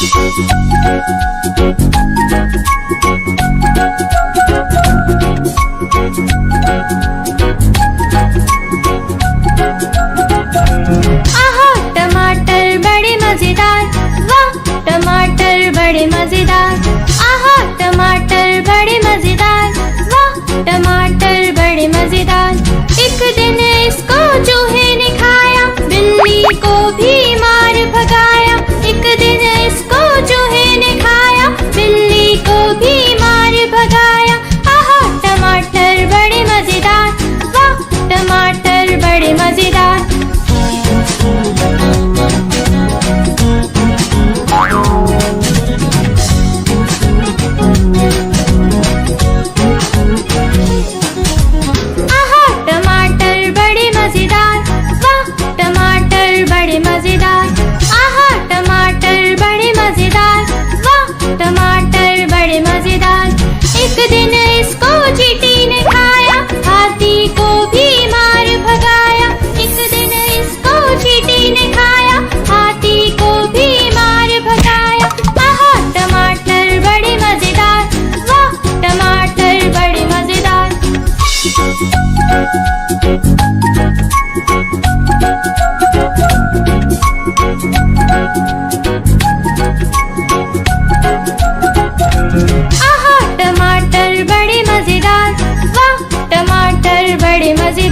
आहा टमाटर बड़े मजेदार, वाह टमाटर बड़े मजेदार। आहा टमाटर बड़े मजेदार, वाह टमाटर बड़े मजेदार। एक दिन इसको चूहे ने खाया, बिल्ली को भी मार भगाया। एक दिन इसको चूहे ने खाया, बिल्ली को भी मार भगाया। आहा टमाटर बड़े मजेदार, वाह टमाटर बड़े मजेदार। आहा टमाटर बड़े मजेदार, वाह टमाटर बड़े मजेदार। आहा टमाटर बड़े मजेदार, वाह टमाटर बड़े मजेदार। एक दिन इसको चींटी ने खाया, हाथी को भी मार भगाया। एक दिन इसको चींटी ने खाया, हाथी को भी मार भगाया। आहा टमाटर बड़े मजेदार, वाह टमाटर बड़े मजेदार। आहा टमाटर बड़े मजेदार, वाह टमाटर बड़े मजेदार।